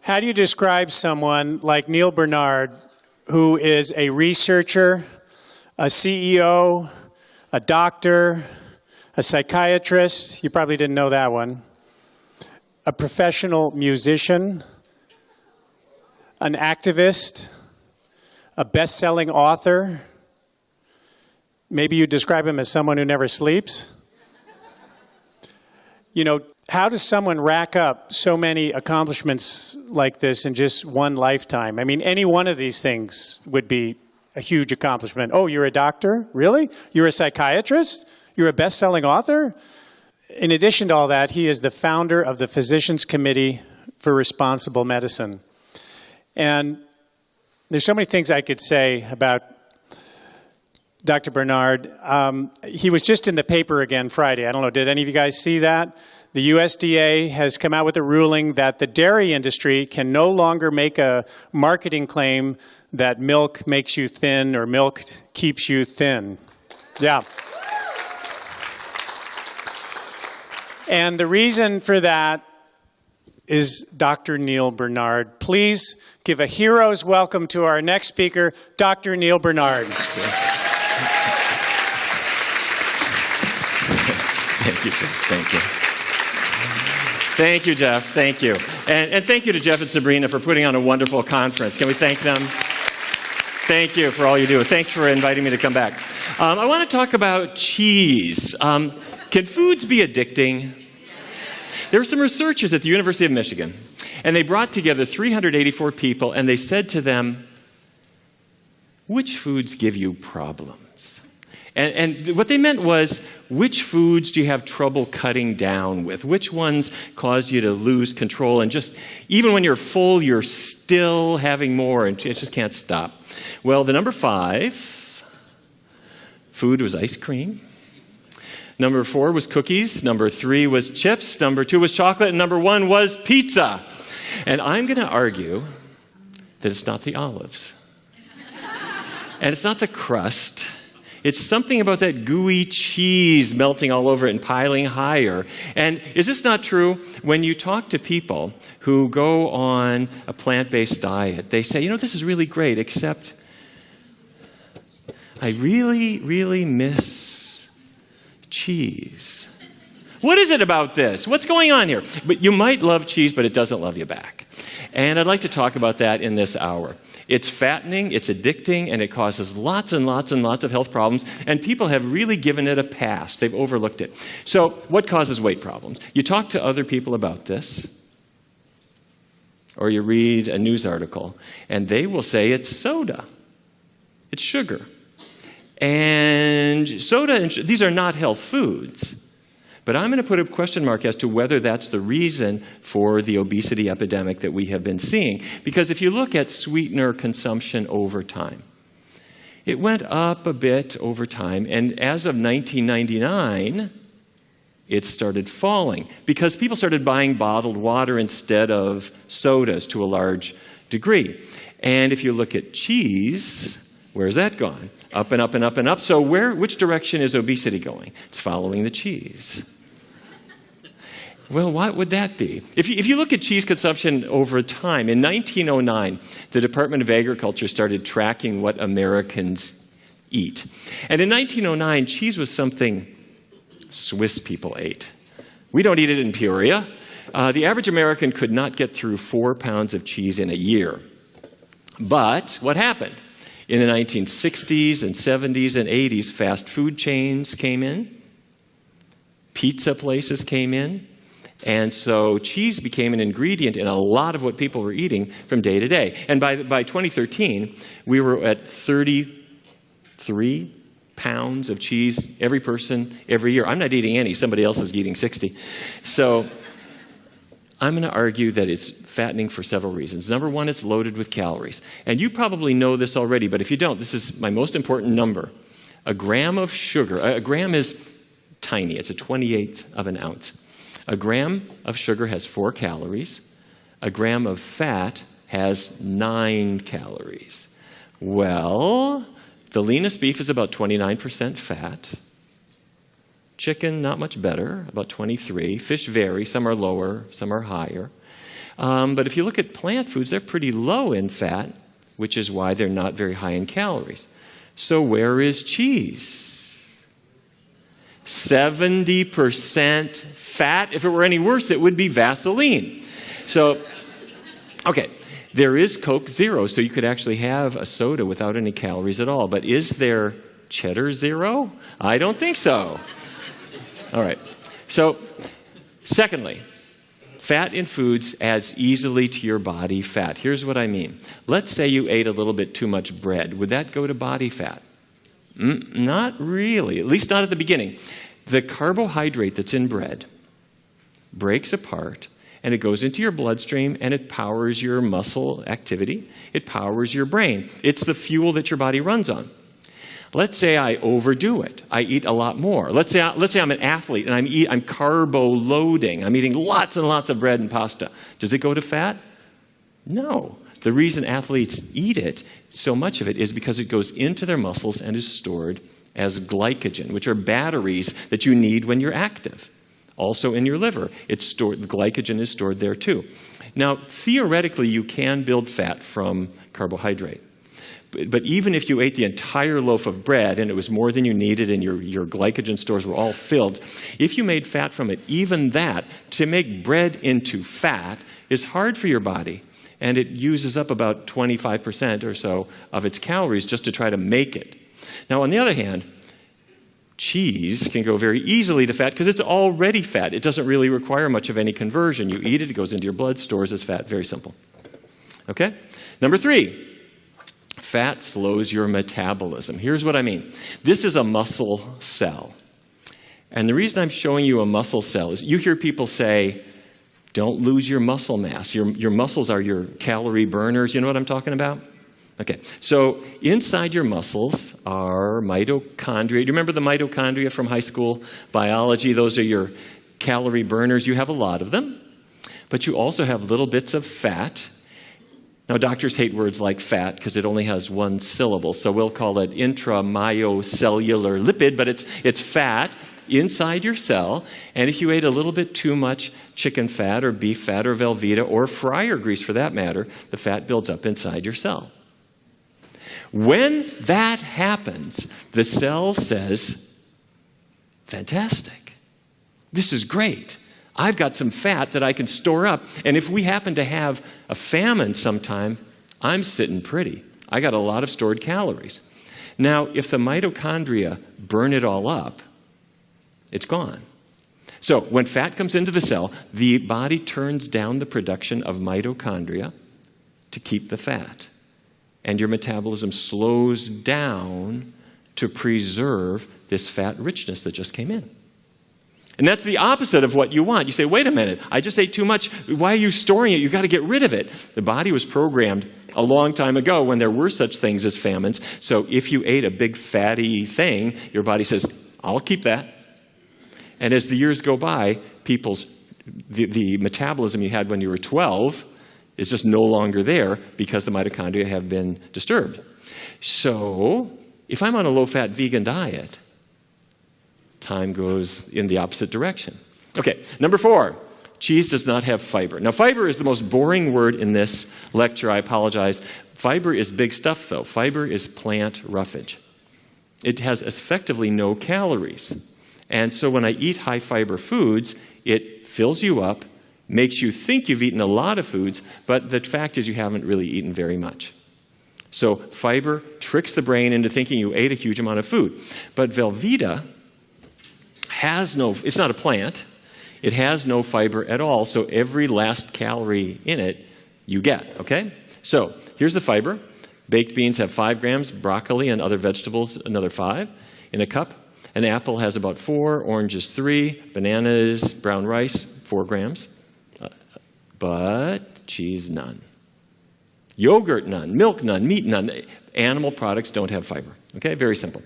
How do you describe someone like Neil Bernard, who is a researcher, a CEO, a doctor, a psychiatrist, you probably didn't know that one, a professional musician, an activist, a best-selling author? Maybe you describe him as someone who never sleeps. You know, how does someone rack up so many accomplishments like this in just one lifetime? I mean, any one of these things would be a huge accomplishment. Oh, you're a doctor? Really? You're a psychiatrist? You're a best-selling author? In addition to all that, he is the founder of the Physicians Committee for Responsible Medicine. And there's so many things I could say about Dr. Bernard. He was just in the paper again Friday. I don't know, did any of you guys see that? The USDA has come out with a ruling that the dairy industry can no longer make a marketing claim that milk makes you thin or milk keeps you thin. Yeah. And the reason for that is Dr. Neil Bernard. Please give a hero's welcome to our next speaker, Dr. Neil Bernard. Thank you, Jeff. Thank you. Thank you, Jeff. Thank you. And thank you to Jeff and Sabrina for putting on a wonderful conference. Can we thank them? Thank you for all you do. Thanks for inviting me to come back. I want to talk about cheese. Can foods be addicting? There were some researchers at the University of Michigan, and they brought together 384 people, and they said to them, which foods give you problems? And what they meant was, which foods do you have trouble cutting down with? Which ones cause you to lose control? And just, even when you're full, you're still having more, and it just can't stop. Well, the number 5 food was ice cream. Number 4 was cookies. Number 3 was chips. Number 2 was chocolate. And number 1 was pizza. And I'm going to argue that it's not the olives. And it's not the crust. It's something about that gooey cheese melting all over it and piling higher. And is this not true? When you talk to people who go on a plant-based diet, they say, you know, this is really great, except I really, really miss cheese. What is it about this? What's going on here? But you might love cheese, but it doesn't love you back. And I'd like to talk about that in this hour. It's fattening, it's addicting, and it causes lots and lots and lots of health problems, and people have really given it a pass. They've overlooked it. So what causes weight problems? You talk to other people about this, or you read a news article, and they will say it's soda. It's sugar. And soda, these are not health foods. But I'm going to put a question mark as to whether that's the reason for the obesity epidemic that we have been seeing. Because if you look at sweetener consumption over time, it went up a bit over time. And as of 1999, it started falling because people started buying bottled water instead of sodas to a large degree. And if you look at cheese, where's that gone? Up and up and up and up. So which direction is obesity going? It's following the cheese. Well, what would that be? If you look at cheese consumption over time, in 1909, the Department of Agriculture started tracking what Americans eat. And in 1909, cheese was something Swiss people ate. We don't eat it in Peoria. The average American could not get through 4 pounds of cheese in a year. But what happened? In the 1960s and 70s and 80s, fast food chains came in. Pizza places came in. And so cheese became an ingredient in a lot of what people were eating from day to day. And by 2013, we were at 33 pounds of cheese every person every year. I'm not eating any. Somebody else is eating 60. So I'm going to argue that it's fattening for several reasons. Number 1, it's loaded with calories. And you probably know this already, but if you don't, this is my most important number. A gram of sugar, a gram is tiny. It's a 28th of an ounce. A gram of sugar has 4 calories. A gram of fat has 9 calories. Well, the leanest beef is about 29% fat. Chicken, not much better, about 23. Fish vary. Some are lower, some are higher. But if you look at plant foods, they're pretty low in fat, which is why they're not very high in calories. So where is cheese? 70% fat. If it were any worse, it would be Vaseline. So, okay, there is Coke Zero, so you could actually have a soda without any calories at all. But is there Cheddar Zero? I don't think so. All right. So, secondly, fat in foods adds easily to your body fat. Here's what I mean. Let's say you ate a little bit too much bread. Would that go to body fat? Not really, at least not at the beginning. The carbohydrate that's in bread breaks apart, and it goes into your bloodstream, and it powers your muscle activity. It powers your brain. It's the fuel that your body runs on. Let's say I overdo it. I eat a lot more. Let's say I'm an athlete and I'm carbo loading. I'm eating lots and lots of bread and pasta. Does it go to fat? No. The reason athletes eat it, so much of it, is because it goes into their muscles and is stored as glycogen, which are batteries that you need when you're active. Also in your liver, the glycogen is stored there too. Now, theoretically, you can build fat from carbohydrate. But even if you ate the entire loaf of bread and it was more than you needed and your glycogen stores were all filled, if you made fat from it, even that, to make bread into fat is hard for your body. And it uses up about 25% or so of its calories just to try to make it. Now, on the other hand, cheese can go very easily to fat because it's already fat. It doesn't really require much of any conversion. You eat it, it goes into your blood, stores as fat. Very simple. Okay? Number 3. Fat slows your metabolism. Here's what I mean. This is a muscle cell. And the reason I'm showing you a muscle cell is you hear people say, don't lose your muscle mass. Your muscles are your calorie burners. You know what I'm talking about? Okay. So inside your muscles are mitochondria. Do you remember the mitochondria from high school biology? Those are your calorie burners. You have a lot of them. But you also have little bits of fat. Now, doctors hate words like fat because it only has one syllable, so we'll call it intramyocellular lipid, but it's fat inside your cell, and if you ate a little bit too much chicken fat or beef fat or Velveeta or fryer grease for that matter, the fat builds up inside your cell. When that happens, the cell says, fantastic, this is great. I've got some fat that I can store up, and if we happen to have a famine sometime, I'm sitting pretty. I got a lot of stored calories. Now, if the mitochondria burn it all up, it's gone. So when fat comes into the cell, the body turns down the production of mitochondria to keep the fat. And your metabolism slows down to preserve this fat richness that just came in. And that's the opposite of what you want. You say, wait a minute, I just ate too much. Why are you storing it? You've got to get rid of it. The body was programmed a long time ago when there were such things as famines. So if you ate a big fatty thing, your body says, I'll keep that. And as the years go by, the metabolism you had when you were 12 is just no longer there because the mitochondria have been disturbed. So if I'm on a low-fat vegan diet, time goes in the opposite direction. Okay, number 4, cheese does not have fiber. Now, fiber is the most boring word in this lecture. I apologize. Fiber is big stuff, though. Fiber is plant roughage. It has effectively no calories. And so when I eat high-fiber foods, it fills you up, makes you think you've eaten a lot of foods, but the fact is you haven't really eaten very much. So fiber tricks the brain into thinking you ate a huge amount of food. But Velveeta it's not a plant. It has no fiber at all, so every last calorie in it you get, okay? So here's the fiber. Baked beans have 5 grams, broccoli and other vegetables another 5 in a cup. An apple has about 4, oranges 3, bananas, brown rice, 4 grams. But cheese, none. Yogurt, none. Milk, none. Meat, none. Animal products don't have fiber, okay? Very simple.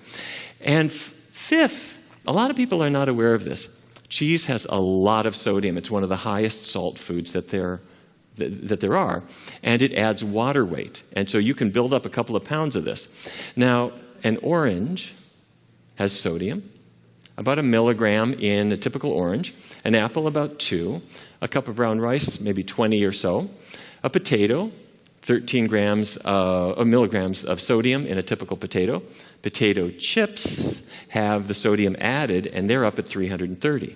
And fifth, a lot of people are not aware of this. Cheese has a lot of sodium. It's one of the highest salt foods that there are. And it adds water weight. And so you can build up a couple of pounds of this. Now, an orange has sodium. about 1 milligram in a typical orange, an apple about 2, a cup of brown rice, maybe 20 or so, a potato, 13 milligrams of sodium in a typical potato. Potato chips have the sodium added, and they're up at 330.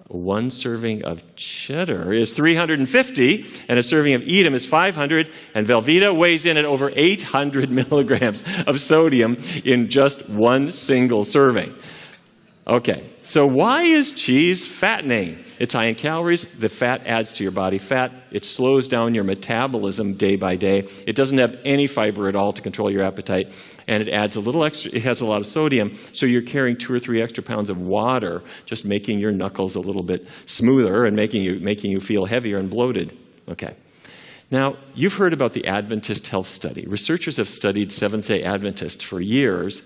1 serving of cheddar is 350, and a serving of Edam is 500, and Velveeta weighs in at over 800 milligrams of sodium in just 1 single serving. Okay, so why is cheese fattening? It's high in calories. The fat adds to your body fat. It slows down your metabolism day by day. It doesn't have any fiber at all to control your appetite, and it adds a little extra. It has a lot of sodium, so you're carrying 2 or 3 extra pounds of water, just making your knuckles a little bit smoother and making you feel heavier and bloated. Okay. Now, you've heard about the Adventist Health Study. Researchers have studied Seventh-day Adventists for years,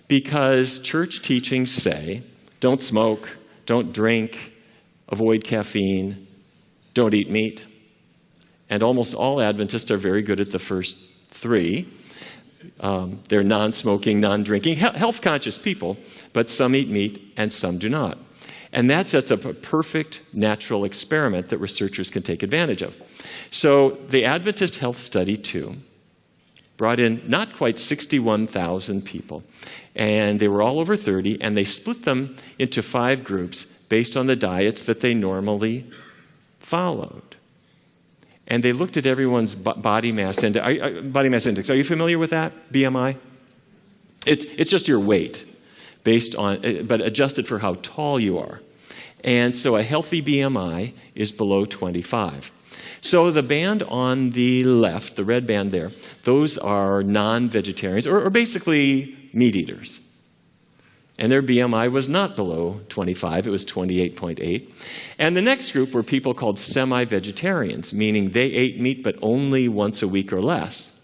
because church teachings say, don't smoke, don't drink, avoid caffeine, don't eat meat. And almost all Adventists are very good at the first 3. They're non-smoking, non-drinking, health-conscious people, but some eat meat and some do not. And that sets up a perfect natural experiment that researchers can take advantage of. So the Adventist Health Study 2 brought in not quite 61,000 people, and they were all over 30, and they split them into 5 groups based on the diets that they normally followed. And they looked at everyone's body mass index. Are you familiar with that, BMI? It's just your weight, based on, but adjusted for how tall you are. And so a healthy BMI is below 25. So the band on the left, the red band there, those are non-vegetarians, or basically meat eaters. And their BMI was not below 25, it was 28.8. And the next group were people called semi-vegetarians, meaning they ate meat but only once a week or less.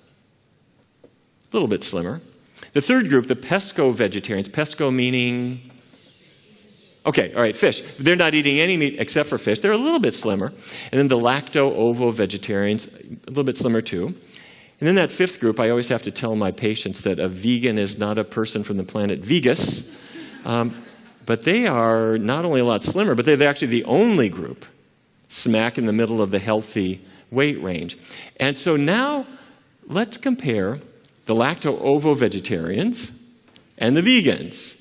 A little bit slimmer. The third group, the pesco-vegetarians, pesco meaning... Okay, all right, fish. They're not eating any meat except for fish. They're a little bit slimmer. And then the lacto-ovo-vegetarians, a little bit slimmer too. And then that 5th group, I always have to tell my patients that a vegan is not a person from the planet Vegas. But they are not only a lot slimmer, but they're actually the only group smack in the middle of the healthy weight range. And so now let's compare the lacto-ovo-vegetarians and the vegans.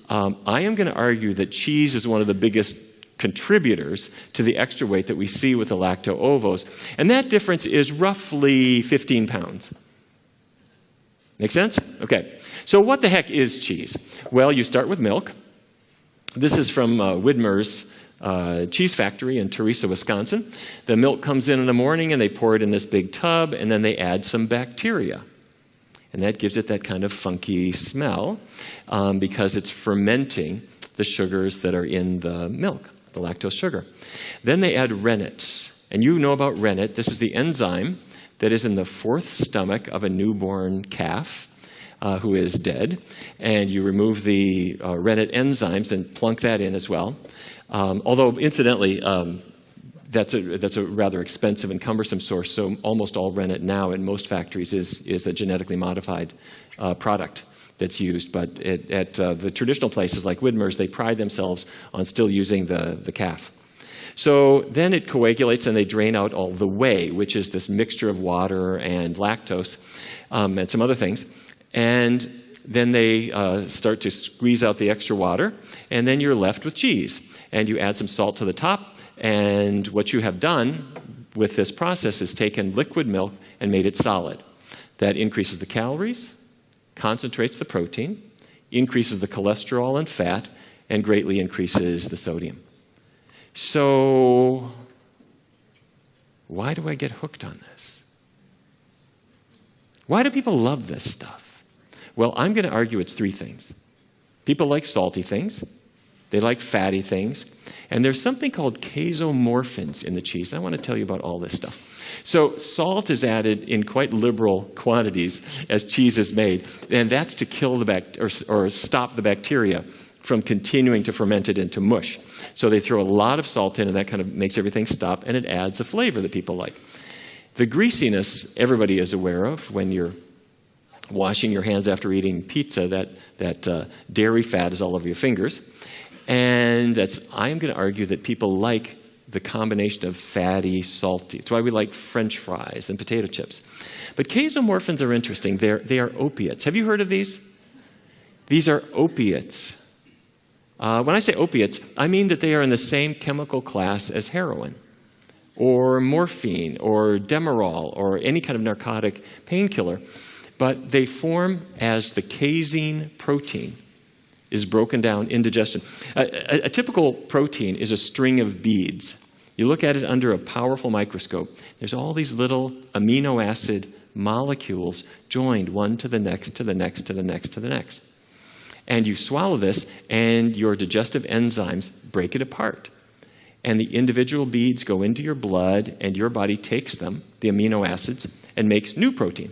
I am going to argue that cheese is one of the biggest contributors to the extra weight that we see with the lacto-ovos. And that difference is roughly 15 pounds. Make sense? Okay. So what the heck is cheese? Well, you start with milk. This is from Widmer's cheese factory in Teresa, Wisconsin. The milk comes in the morning, and they pour it in this big tub, and then they add some bacteria. And that gives it that kind of funky smell because it's fermenting the sugars that are in the milk, the lactose sugar. Then they add rennet. And you know about rennet. This is the enzyme that is in the 4th stomach of a newborn calf who is dead. And you remove the rennet enzymes and plunk that in as well. Although, incidentally, that's a rather expensive and cumbersome source, so almost all rennet now in most factories is a genetically modified product that's used. But at the traditional places like Widmer's, they pride themselves on still using the calf. So then it coagulates and they drain out all the whey, which is this mixture of water and lactose and some other things. And then they start to squeeze out the extra water, and then you're left with cheese. And you add some salt to the top. And what you have done with this process is taken liquid milk and made it solid. That increases the calories, concentrates the protein, increases the cholesterol and fat, and greatly increases the sodium. So, why do I get hooked on this? Why do people love this stuff? Well, I'm going to argue it's 3 things. People like salty things. They like fatty things. And there's something called casomorphins in the cheese. I want to tell you about all this stuff. So salt is added in quite liberal quantities as cheese is made, and that's to kill the or stop the bacteria from continuing to ferment it into mush. So they throw a lot of salt in, and that kind of makes everything stop, and it adds a flavor that people like. The greasiness everybody is aware of when you're washing your hands after eating pizza, that dairy fat is all over your fingers. And I am going to argue that people like the combination of fatty, salty. It's why we like French fries and potato chips. But casomorphins are interesting. They are opiates. Have you heard of these? These are opiates. When I say opiates, I mean that they are in the same chemical class as heroin, or morphine, or Demerol, or any kind of narcotic painkiller. But they form as the casein protein is broken down in digestion. A typical protein is a string of beads. You look at it under a powerful microscope. There's all these little amino acid molecules joined one to the next, to the next, to the next, to the next. And you swallow this, and your digestive enzymes break it apart. And the individual beads go into your blood, and your body takes them, the amino acids, and makes new protein.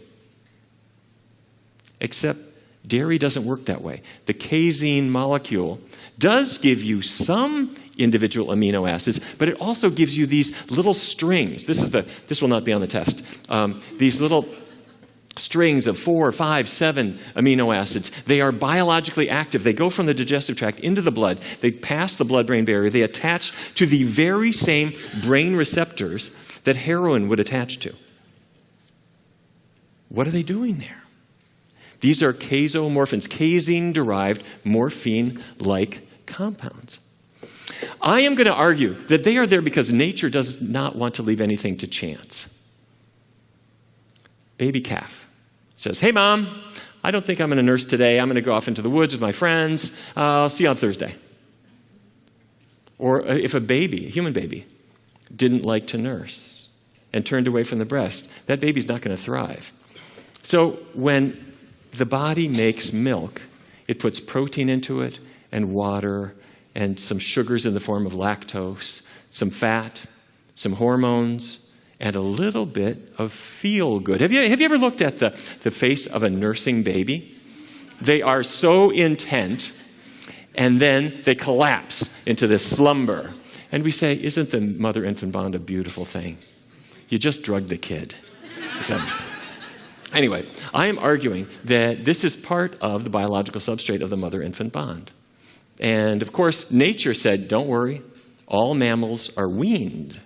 Except dairy doesn't work that way. The casein molecule does give you some individual amino acids, but it also gives you these little strings. This will not be on the test. These little strings of 4, 5, 7 amino acids. They are biologically active. They go from the digestive tract into the blood. They pass the blood-brain barrier. They attach to the very same brain receptors that heroin would attach to. What are they doing there? These are casomorphins, casein-derived morphine-like compounds. I am going to argue that they are there because nature does not want to leave anything to chance. Baby calf says, "Hey, Mom, I don't think I'm going to nurse today. I'm going to go off into the woods with my friends. I'll see you on Thursday." Or if a human baby, didn't like to nurse and turned away from the breast, that baby's not going to thrive. So when the body makes milk, it puts protein into it and water and some sugars in the form of lactose, some fat, some hormones, and a little bit of feel-good. Have you ever looked at the face of a nursing baby? They are so intent, and then they collapse into this slumber. And we say, isn't the mother-infant bond a beautiful thing? You just drugged the kid. So, anyway, I am arguing that this is part of the biological substrate of the mother-infant bond. And, of course, nature said, don't worry, all mammals are weaned.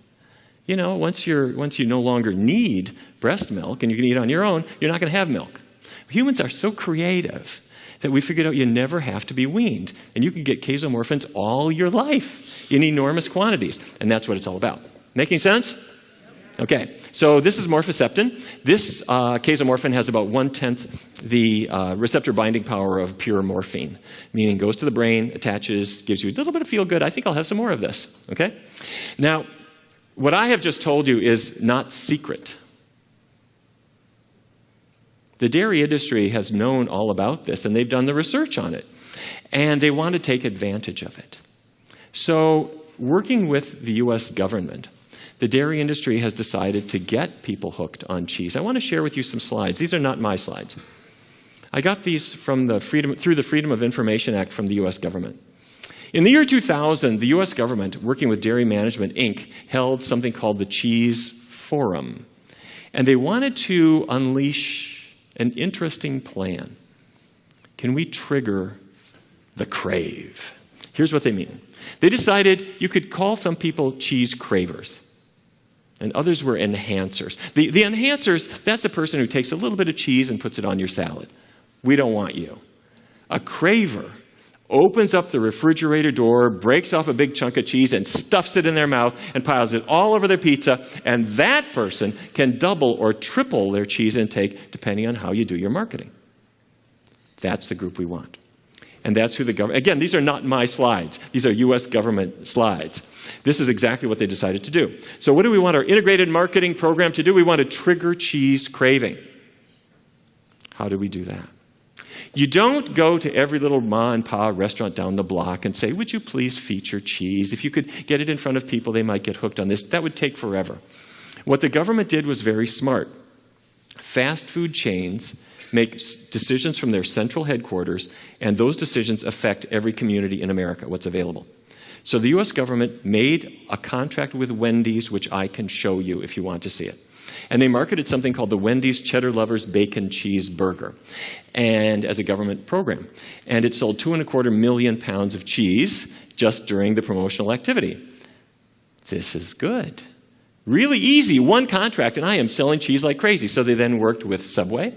You know, once you no longer need breast milk and you can eat on your own, you're not going to have milk. Humans are so creative that we figured out you never have to be weaned. And you can get casomorphins all your life in enormous quantities. And that's what it's all about. Making sense? Okay, so this is morphiseptin. This casomorphin has about 1/10 the receptor binding power of pure morphine, meaning goes to the brain, attaches, gives you a little bit of feel-good. I think I'll have some more of this, okay? Now, what I have just told you is not secret. The dairy industry has known all about this, and they've done the research on it, and they want to take advantage of it. So, working with the U.S. government, the dairy industry has decided to get people hooked on cheese. I want to share with you some slides. These are not my slides. I got these from through the Freedom of Information Act from the U.S. government. In the year 2000, the U.S. government, working with Dairy Management, Inc., held something called the Cheese Forum. And they wanted to unleash an interesting plan. Can we trigger the crave? Here's what they mean. They decided you could call some people cheese cravers, and others were enhancers. The enhancers, that's a person who takes a little bit of cheese and puts it on your salad. We don't want you. A craver opens up the refrigerator door, breaks off a big chunk of cheese, and stuffs it in their mouth and piles it all over their pizza, and that person can double or triple their cheese intake depending on how you do your marketing. That's the group we want. And that's who the government, again, these are not my slides. These are U.S. government slides. This is exactly what they decided to do. So what do we want our integrated marketing program to do? We want to trigger cheese craving. How do we do that? You don't go to every little ma and pa restaurant down the block and say, would you please feature cheese? If you could get it in front of people, they might get hooked on this. That would take forever. What the government did was very smart. Fast food chains make decisions from their central headquarters, and those decisions affect every community in America, what's available. So the US government made a contract with Wendy's, which I can show you if you want to see it. And they marketed something called the Wendy's Cheddar Lovers Bacon Cheeseburger, and as a government program. And it sold 2.25 million pounds of cheese just during the promotional activity. This is good. Really easy, one contract, and I am selling cheese like crazy. So they then worked with Subway,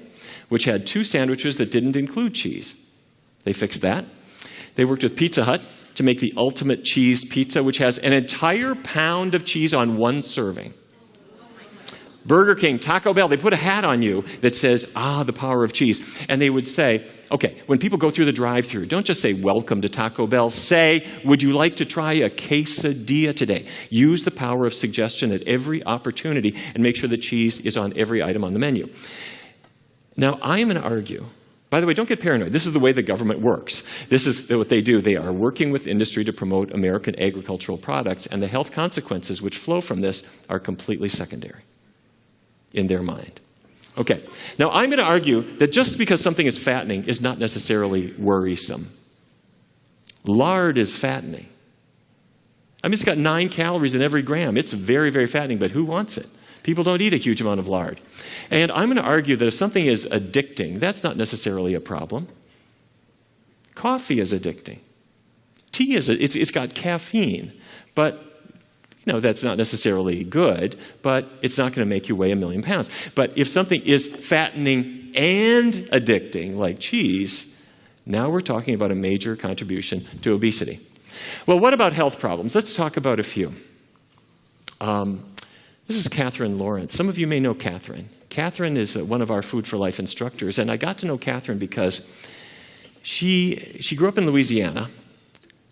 which had 2 sandwiches that didn't include cheese. They fixed that. They worked with Pizza Hut to make the ultimate cheese pizza, which has an entire pound of cheese on 1 serving. Burger King, Taco Bell, they put a hat on you that says, the power of cheese. And they would say, okay, when people go through the drive-thru, don't just say, welcome to Taco Bell. Say, would you like to try a quesadilla today? Use the power of suggestion at every opportunity and make sure that cheese is on every item on the menu. Now, I am going to argue, by the way, don't get paranoid. This is the way the government works. This is what they do. They are working with industry to promote American agricultural products, and the health consequences which flow from this are completely secondary in their mind. Okay, now I'm going to argue that just because something is fattening is not necessarily worrisome. Lard is fattening. I mean, it's got 9 calories in every gram. It's very, very fattening, but who wants it? People don't eat a huge amount of lard. And I'm going to argue that if something is addicting, that's not necessarily a problem. Coffee is addicting. Tea it's got caffeine, but that's not necessarily good, but it's not going to make you weigh 1 million pounds. But if something is fattening and addicting, like cheese, now we're talking about a major contribution to obesity. Well, what about health problems? Let's talk about a few. This is Catherine Lawrence. Some of you may know Catherine. Catherine is one of our Food for Life instructors, and I got to know Catherine because she grew up in Louisiana.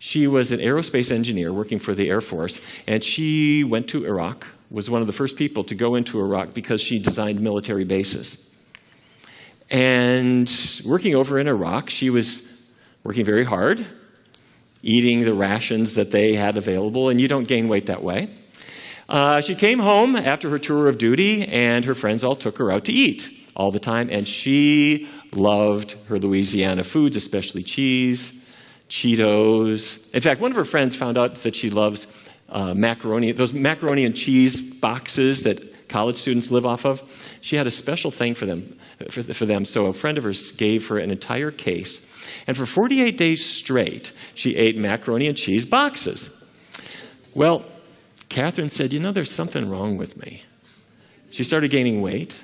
She was an aerospace engineer working for the Air Force, and she went to Iraq, was one of the first people to go into Iraq because she designed military bases. And working over in Iraq, she was working very hard, eating the rations that they had available, and you don't gain weight that way. She came home after her tour of duty, and her friends all took her out to eat all the time, and she loved her Louisiana foods, especially cheese, Cheetos. In fact, one of her friends found out that she loves macaroni, those macaroni and cheese boxes that college students live off of. She had a special thing for them. So a friend of hers gave her an entire case. And for 48 days straight, she ate macaroni and cheese boxes. Well, Catherine said, there's something wrong with me. She started gaining weight.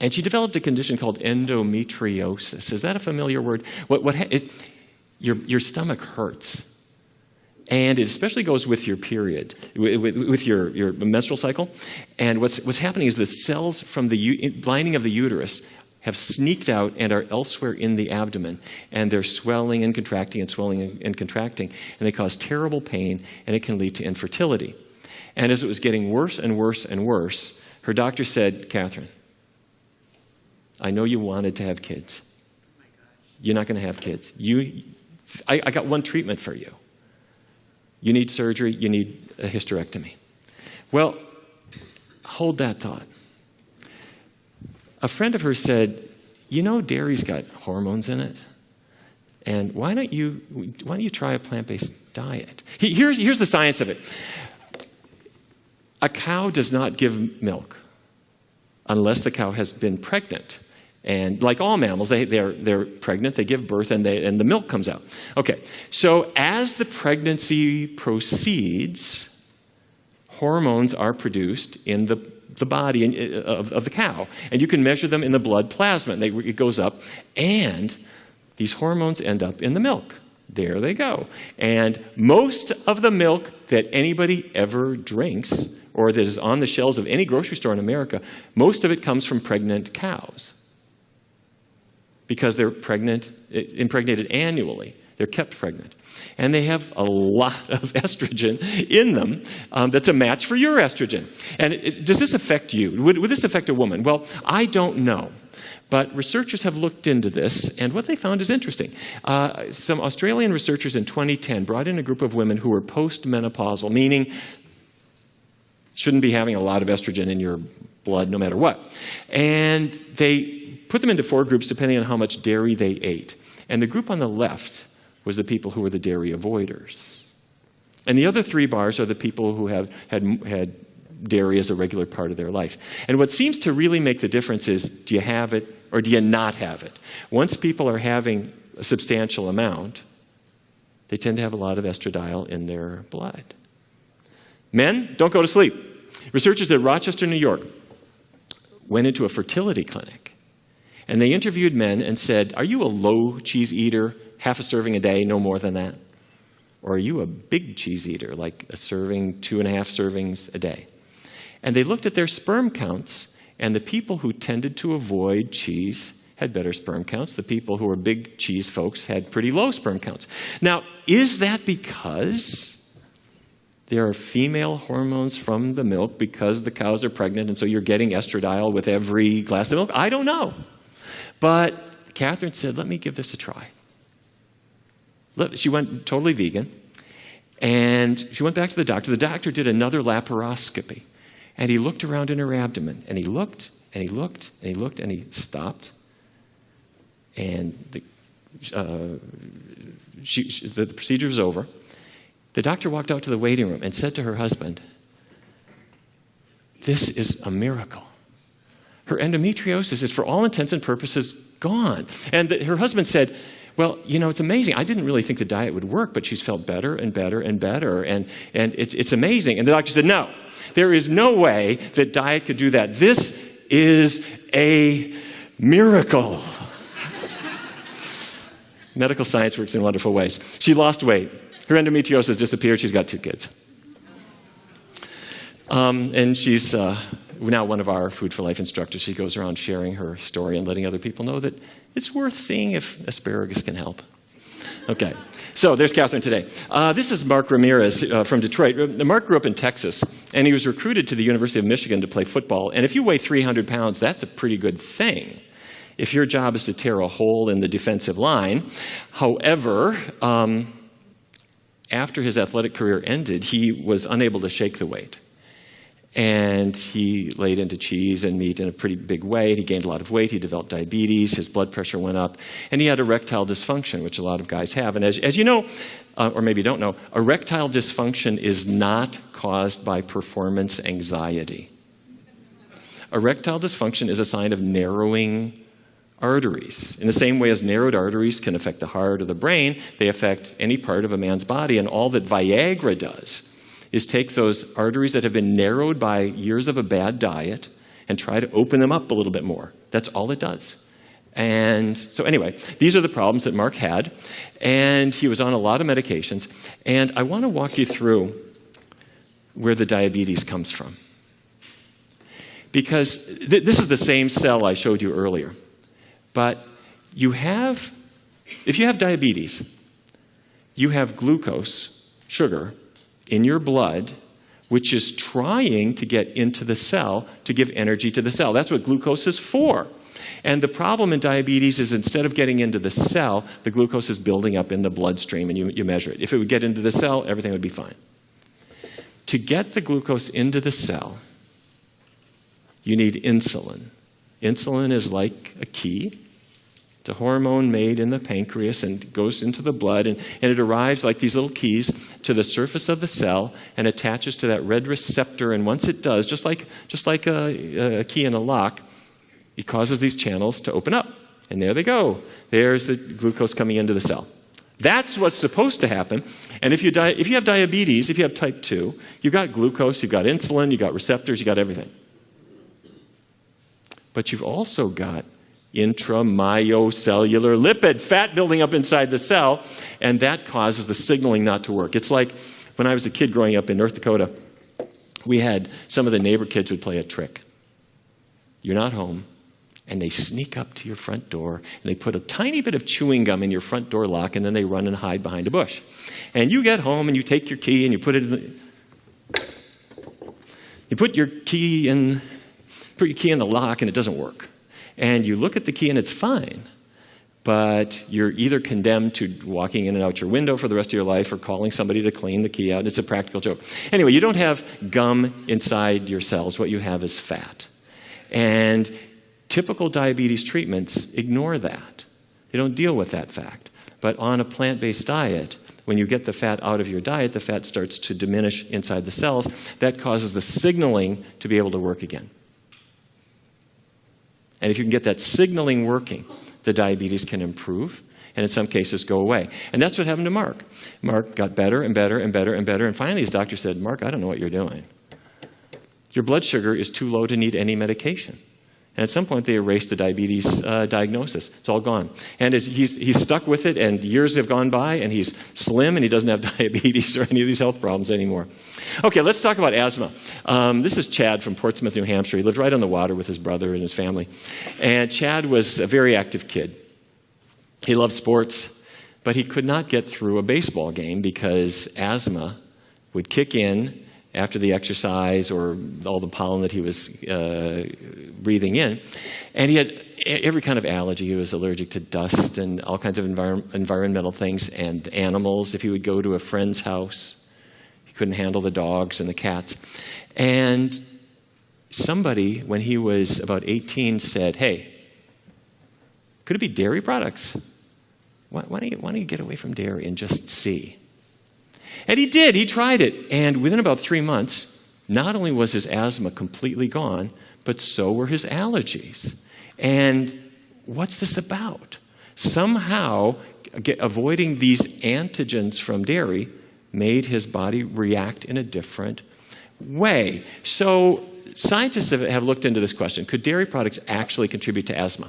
And she developed a condition called endometriosis. Is that a familiar word? Your stomach hurts. And it especially goes with your period, with your menstrual cycle. And what's happening is the cells from the lining of the uterus have sneaked out and are elsewhere in the abdomen. And they're swelling and contracting and swelling and contracting. And they cause terrible pain, and it can lead to infertility. And as it was getting worse and worse and worse, her doctor said, Catherine, I know you wanted to have kids. You're not going to have kids. I got one treatment for you. You need surgery. You need a hysterectomy. Well, hold that thought. A friend of hers said, dairy's got hormones in it. And why don't you try a plant-based diet? Here's the science of it. A cow does not give milk unless the cow has been pregnant. And like all mammals, they're pregnant, they give birth, and the milk comes out. Okay, so as the pregnancy proceeds, hormones are produced in the body of the cow. And you can measure them in the blood plasma. And it goes up, and these hormones end up in the milk. There they go. And most of the milk that anybody ever drinks, or that is on the shelves of any grocery store in America, most of it comes from pregnant cows. Because they're impregnated annually. They're kept pregnant. And they have a lot of estrogen in them that's a match for your estrogen. And does this affect you? Would this affect a woman? Well, I don't know. But researchers have looked into this, and what they found is interesting. Some Australian researchers in 2010 brought in a group of women who were postmenopausal, meaning shouldn't be having a lot of estrogen in your blood no matter what. And they put them into 4 groups depending on how much dairy they ate. And the group on the left was the people who were the dairy avoiders. And the other 3 bars are the people who have had dairy as a regular part of their life. And what seems to really make the difference is, do you have it or do you not have it? Once people are having a substantial amount, they tend to have a lot of estradiol in their blood. Men, don't go to sleep. Researchers at Rochester, New York, went into a fertility clinic, and they interviewed men and said, are you a low cheese eater, half a serving a day, no more than that? Or are you a big cheese eater, like a serving, 2.5 servings a day? And they looked at their sperm counts, and the people who tended to avoid cheese had better sperm counts. The people who were big cheese folks had pretty low sperm counts. Now, is that because there are female hormones from the milk because the cows are pregnant and so you're getting estradiol with every glass of milk? I don't know. But Catherine said, let me give this a try. She went totally vegan, and she went back to the doctor. The doctor did another laparoscopy, and he looked around in her abdomen, and he looked, and he looked, and he looked, and he stopped. And the procedure was over. The doctor walked out to the waiting room and said to her husband, this is a miracle. Her endometriosis is, for all intents and purposes, gone. And her husband said, well, you know, it's amazing. I didn't really think the diet would work, but she's felt better and better and better, and it's amazing. And the doctor said, no, there is no way that diet could do that. This is a miracle. Medical science works in wonderful ways. She lost weight. Her endometriosis disappeared. She's got 2 kids. And she's now one of our Food for Life instructors. She goes around sharing her story and letting other people know that it's worth seeing if asparagus can help. Okay, so there's Catherine today. This is Mark Ramirez from Detroit. Mark grew up in Texas, and he was recruited to the University of Michigan to play football. And if you weigh 300 pounds, that's a pretty good thing if your job is to tear a hole in the defensive line. However, after his athletic career ended, he was unable to shake the weight. And he laid into cheese and meat in a pretty big way. He gained a lot of weight. He developed diabetes. His blood pressure went up. And he had erectile dysfunction, which a lot of guys have. And as you know, or maybe you don't know, erectile dysfunction is not caused by performance anxiety. Erectile dysfunction is a sign of narrowing arteries. In the same way as narrowed arteries can affect the heart or the brain, they affect any part of a man's body. And all that Viagra does is take those arteries that have been narrowed by years of a bad diet and try to open them up a little bit more. That's all it does. And so anyway, these are the problems that Mark had. And he was on a lot of medications. And I want to walk you through where the diabetes comes from. Because this is the same cell I showed you earlier. But if you have diabetes, you have glucose, sugar, in your blood, which is trying to get into the cell to give energy to the cell. That's what glucose is for. And the problem in diabetes is instead of getting into the cell, the glucose is building up in the bloodstream, and you measure it. If it would get into the cell, everything would be fine. To get the glucose into the cell, you need insulin. Insulin is like a key. It's a hormone made in the pancreas and goes into the blood, and it arrives like these little keys to the surface of the cell and attaches to that red receptor. And once it does, just like a key in a lock, it causes these channels to open up. And there they go. There's the glucose coming into the cell. That's what's supposed to happen. And if you have diabetes, if you have type 2, you've got glucose, you've got insulin, you've got receptors, you've got everything. But you've also got intramyocellular lipid, fat building up inside the cell, and that causes the signaling not to work. It's like when I was a kid growing up in North Dakota, we had some of the neighbor kids would play a trick. You're not home, and they sneak up to your front door, and they put a tiny bit of chewing gum in your front door lock, and then they run and hide behind a bush. And you get home, and you take your key, and you put it in the... You put your key in the lock, and it doesn't work. And you look at the key and it's fine, but you're either condemned to walking in and out your window for the rest of your life or calling somebody to clean the key out. It's a practical joke. Anyway, you don't have gum inside your cells. What you have is fat. And typical diabetes treatments ignore that. They don't deal with that fact. But on a plant-based diet, When you get the fat out of your diet, the fat starts to diminish inside the cells. That causes the signaling to be able to work again. And if you can get that signaling working, the diabetes can improve, and in some cases go away. And that's what happened to Mark. Mark got better and better and better and better, and finally his doctor said, "Mark, I don't know what you're doing. Your blood sugar is too low to need any medication." And at some point, they erased the diabetes diagnosis. It's all gone. And he's stuck with it, and years have gone by, and he's slim, and he doesn't have diabetes or any of these health problems anymore. Okay, let's talk about asthma. This is Chad from Portsmouth, New Hampshire. He lived right on the water with his brother and his family. And Chad was a very active kid. He loved sports, but he could not get through a baseball game because asthma would kick in after the exercise or all the pollen that he was breathing in. And he had every kind of allergy. He was allergic to dust and all kinds of environmental things and animals. If he would go to a friend's house, he couldn't handle the dogs and the cats. And somebody, when he was about 18, said, "Hey, could it be dairy products? Why don't you get away from dairy and just see?" And he did. He tried it. And within about 3 months, not only was his asthma completely gone, but so were his allergies. And what's this about? Somehow, avoiding these antigens from dairy made his body react in a different way. So scientists have looked into this question. Could dairy products actually contribute to asthma?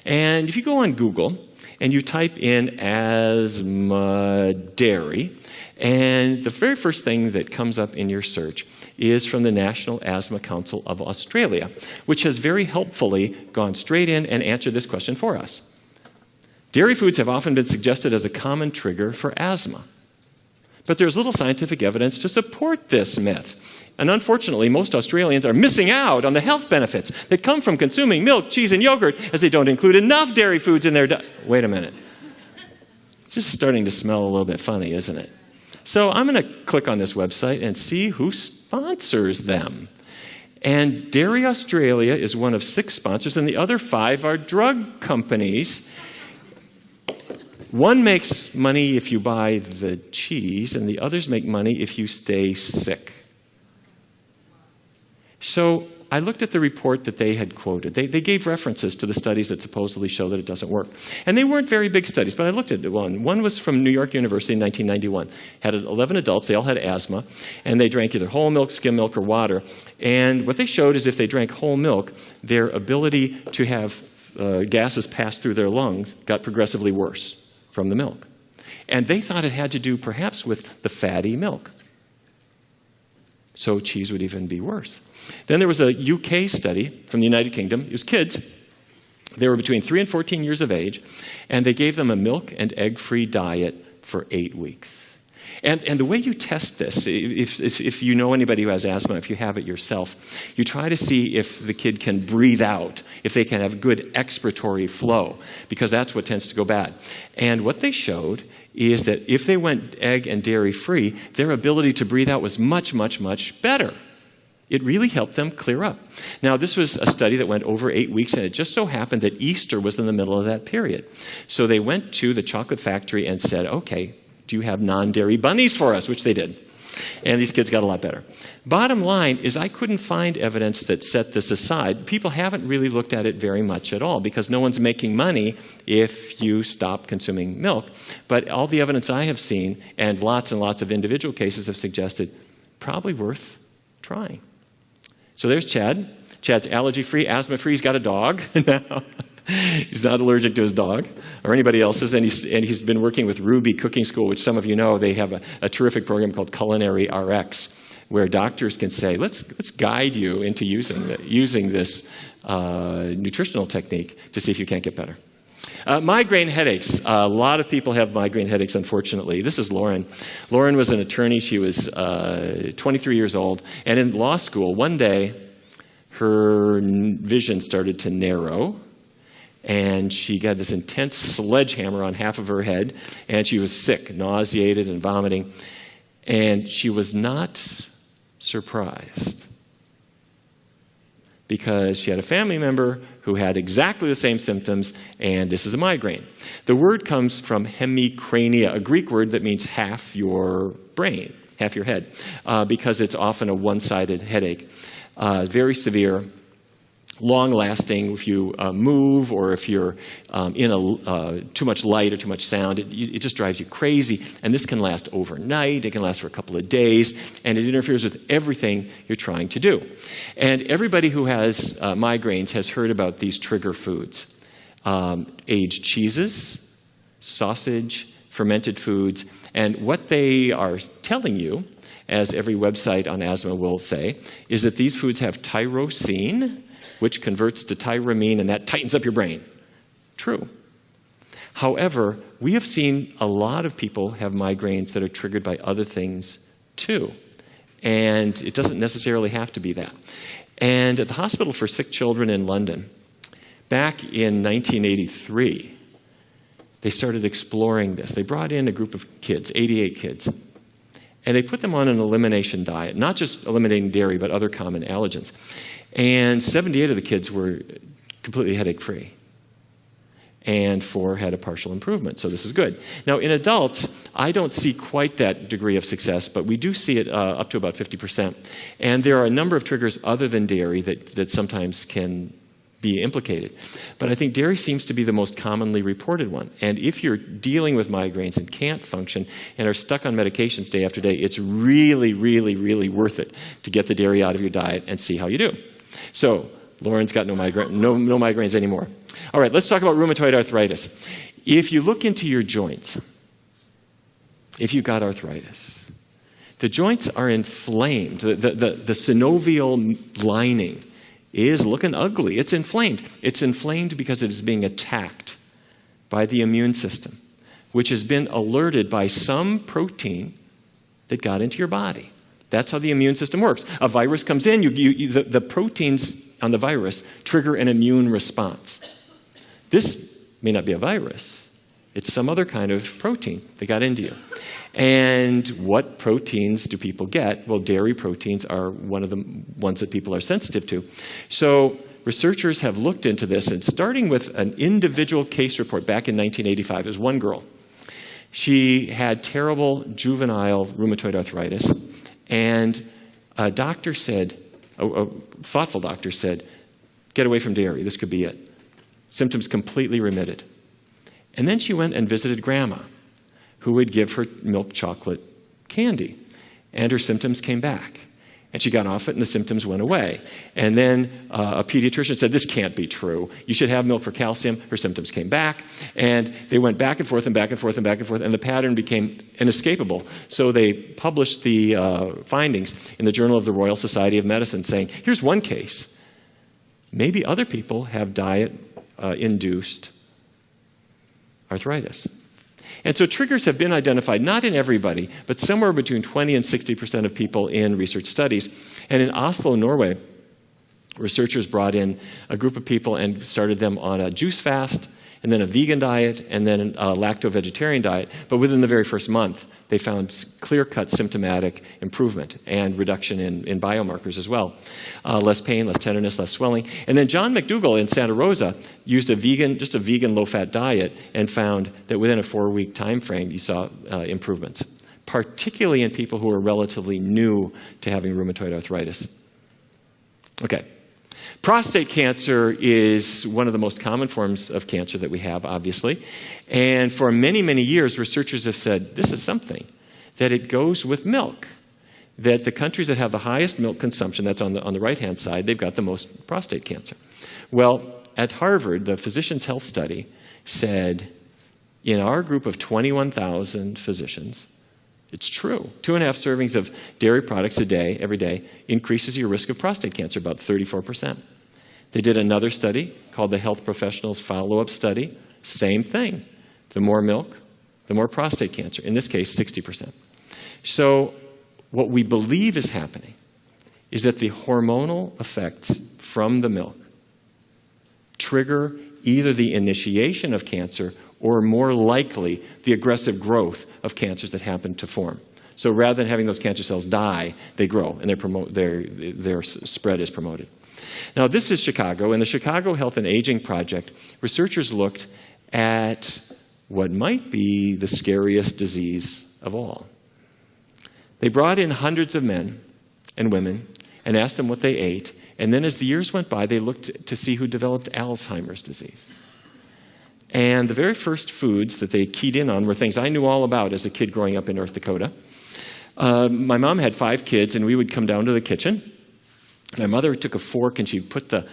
And if you go on Google and you type in asthma dairy, and the very first thing that comes up in your search is from the National Asthma Council of Australia, which has very helpfully gone straight in and answered this question for us. Dairy foods have often been suggested as a common trigger for asthma. But there's little scientific evidence to support this myth. And unfortunately, most Australians are missing out on the health benefits that come from consuming milk, cheese, and yogurt, as they don't include enough dairy foods in their diet. Wait a minute. This is starting to smell a little bit funny, isn't it? So I'm going to click on this website and see who sponsors them. And Dairy Australia is one of 6 sponsors, and the other 5 are drug companies. One makes money if you buy the cheese, and the others make money if you stay sick. So I looked at the report that they had quoted. They gave references to the studies that supposedly show that it doesn't work. And they weren't very big studies, but I looked at one. One was from New York University in 1991. Had 11 adults. They all had asthma, and they drank either whole milk, skim milk, or water. And what they showed is if they drank whole milk, their ability to have gases pass through their lungs got progressively worse from the milk. And they thought it had to do perhaps with the fatty milk. So cheese would even be worse. Then there was a UK study from the United Kingdom. It was kids. They were between 3 and 14 years of age, and they gave them a milk and egg-free diet for 8 weeks. And the way you test this, if you know anybody who has asthma, if you have it yourself, you try to see if the kid can breathe out, if they can have good expiratory flow, because that's what tends to go bad. And what they showed is that if they went egg and dairy free, their ability to breathe out was much, much, much better. It really helped them clear up. Now, this was a study that went over 8 weeks, and it just so happened that Easter was in the middle of that period. So they went to the chocolate factory and said, "Okay, do you have non-dairy bunnies for us?" Which they did. And these kids got a lot better. Bottom line is I couldn't find evidence that set this aside. People haven't really looked at it very much at all because no one's making money if you stop consuming milk. But all the evidence I have seen and lots of individual cases have suggested probably worth trying. So there's Chad. Chad's allergy-free, asthma-free. He's got a dog now. He's not allergic to his dog or anybody else's, and he's been working with Ruby Cooking School, which some of you know. They have a terrific program called Culinary RX, where doctors can say, let's guide you into using this nutritional technique to see if you can't get better. Migraine headaches. A lot of people have migraine headaches, unfortunately. This is Lauren. Lauren was an attorney. She was 23 years old, and in law school, one day, her vision started to narrow, and she got this intense sledgehammer on half of her head, and she was sick, nauseated, and vomiting. And she was not surprised. because she had a family member who had exactly the same symptoms, and this is a migraine. The word comes from hemicrania, a Greek word that means half your brain, half your head, because it's often a one-sided headache. Very severe, long-lasting. If you move or if you're in too much light or too much sound, it just drives you crazy. And this can last overnight. It can last for a couple of days. And it interferes with everything you're trying to do. And everybody who has migraines has heard about these trigger foods. Aged cheeses, sausage, fermented foods. And what they are telling you, as every website on asthma will say, is that these foods have tyrosine, which converts to tyramine, and that tightens up your brain. True. However, we have seen a lot of people have migraines that are triggered by other things too. And it doesn't necessarily have to be that. And at the Hospital for Sick Children in London, back in 1983, they started exploring this. They brought in a group of kids, 88 kids, and they put them on an elimination diet, not just eliminating dairy, but other common allergens. And 78 of the kids were completely headache-free, and 4 had a partial improvement, so this is good. Now, in adults, I don't see quite that degree of success, but we do see it up to about 50%. And there are a number of triggers other than dairy that sometimes can be implicated. But I think dairy seems to be the most commonly reported one. And if you're dealing with migraines and can't function and are stuck on medications day after day, it's really, really, really worth it to get the dairy out of your diet and see how you do. So, Lauren's got no migraines anymore. All right, let's talk about rheumatoid arthritis. If you look into your joints, if you've got arthritis, the joints are inflamed. The synovial lining is looking ugly. It's inflamed. It's inflamed because it is being attacked by the immune system, which has been alerted by some protein that got into your body. That's how the immune system works. A virus comes in, the proteins on the virus trigger an immune response. This may not be a virus. It's some other kind of protein that got into you. And what proteins do people get? Well, dairy proteins are one of the ones that people are sensitive to. So researchers have looked into this, and starting with an individual case report back in 1985, there's one girl. She had terrible juvenile rheumatoid arthritis, and a doctor said, a thoughtful doctor said, get away from dairy, this could be it. Symptoms completely remitted. And then she went and visited Grandma, who would give her milk chocolate candy. And her symptoms came back. And she got off it, and the symptoms went away. And then a pediatrician said, this can't be true. You should have milk for calcium. Her symptoms came back. And they went back and forth and back and forth and back and forth, and the pattern became inescapable. So they published the findings in the Journal of the Royal Society of Medicine, saying, here's one case. Maybe other people have diet-induced arthritis. And so triggers have been identified, not in everybody, but somewhere between 20 and 60% of people in research studies. And in Oslo, Norway, researchers brought in a group of people and started them on a juice fast, and then a vegan diet, and then a lacto-vegetarian diet. But within the very first month, they found clear-cut symptomatic improvement and reduction in biomarkers as well. Less pain, less tenderness, less swelling. And then John McDougall in Santa Rosa used just a vegan low-fat diet and found that within a 4-week time frame, you saw improvements, particularly in people who are relatively new to having rheumatoid arthritis. Okay. Prostate cancer is one of the most common forms of cancer that we have, obviously. And for many, many years, researchers have said, this is something, that it goes with milk. That the countries that have the highest milk consumption, that's on the right-hand side, they've got the most prostate cancer. Well, at Harvard, the Physicians' Health Study said, in our group of 21,000 physicians, it's true. 2.5 servings of dairy products a day, every day, increases your risk of prostate cancer about 34%. They did another study called the Health Professionals Follow-Up Study. Same thing. The more milk, the more prostate cancer. In this case, 60%. So what we believe is happening is that the hormonal effects from the milk trigger either the initiation of cancer or more likely the aggressive growth of cancers that happen to form. So rather than having those cancer cells die, they grow and their spread is promoted. Now, this is Chicago. In the Chicago Health and Aging Project, researchers looked at what might be the scariest disease of all. They brought in hundreds of men and women and asked them what they ate, and then as the years went by, they looked to see who developed Alzheimer's disease. And the very first foods that they keyed in on were things I knew all about as a kid growing up in North Dakota. My mom had 5 kids, and we would come down to the kitchen. My mother took a fork, and she'd put the